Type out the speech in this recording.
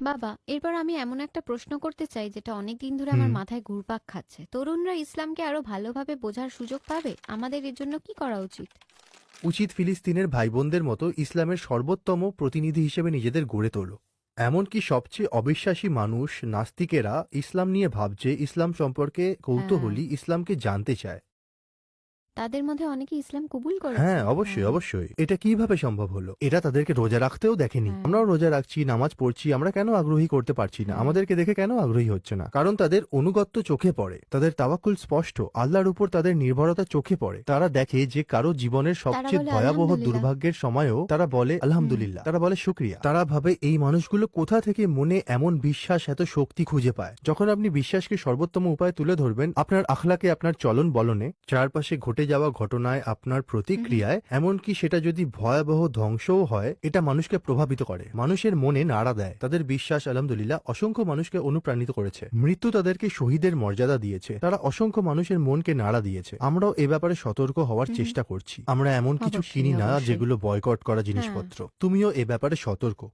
বাবা, এরপর আমি এমন একটা প্রশ্ন করতে চাই যেটা অনেক দিন ধরে হুম। আমার মাথায় ঘুরপাক খাচ্ছে। তরুণরা ইসলামকে আরো ভালোভাবে বোঝার সুযোগ পাবে? আমাদের এর জন্য কি করা উচিত? উচিত ফিলিস্তিনের ভাই বোনদের মতো ইসলামের সর্বোত্তম প্রতিনিধি হিসেবে নিজেদের গড়ে তোলো। এমনকি সবচেয়ে অবিশ্বাসী মানুষ নাস্তিকেরা ইসলাম নিয়ে ভাবছে, ইসলাম সম্পর্কে হ্যাঁ, কৌতূহলী, ইসলামকে জানতে চায়। তাদের মধ্যে অনেকে ইসলাম কবুল করেছে। হ্যাঁ, অবশ্যই, হ্যাঁ। অবশ্যই। এটা কিভাবে সম্ভব হলো? এরা তাদেরকে রোজা রাখতেও দেখেনি। হ্যাঁ। আমরাও রোজা রাখছি, নামাজ পড়ছি, আমরা কেন আগ্রহী করতে পারছি না? হ্যাঁ। আমাদেরকে দেখে কেন আগ্রহী হচ্ছে না? কারণ তাদের অনুগত্য চোখে পড়ে। তাদের তাওয়াক্কুল স্পষ্ট। আল্লাহর উপর তাদের নির্ভরতা চোখে পড়ে। তারা দেখে যে কারো জীবনের তারা সবচেয়ে বলে ভয়াবহ আলহামদুলিল্লাহ। দুর্ভাগ্যের সময়েও তারা বলে হুম। আলহামদুলিল্লাহ। তারা বলে শুকরিয়া। তারা ভাবে এই মানুষগুলো কোথা থেকে মনে এমন বিশ্বাস, এত শক্তি খুঁজে পায়? যখন আপনি বিশ্বাসকে সর্বোত্তম উপায়ে তুলে ধরবেন, আপনার আখলাকে, আপনার চলন বলনে, চারপাশে ঘটে যাওয়া ঘটনায়, আপনার হুম। হুম। প্রতিক্রিয়ায়, এমনকি সেটা যদি ভয়াবহ ধ্বংসও হয়, এটা মানুষকে প্রভাবিত করে, মানুষের মনে নাড়া দেয়। তাদের বিশ্বাস আলহামদুলিল্লাহ অসংখ্য মানুষকে অনুপ্রাণিত করেছে। মৃত্যু তাদেরকে শহীদের মর্যাদা দিয়েছে। তারা অসংখ্য মানুষের মনকে নাড়া দিয়েছে। আমরাও এ ব্যাপারে সতর্ক হওয়ার হুম। হুম। চেষ্টা করছি। আমরা এমন কিছু অবশ্যই, কিনি না অবশ্যই। যেগুলো বয়কট করা হ্যাঁ। জিনিসপত্র। তুমিও এ ব্যাপারে সতর্ক।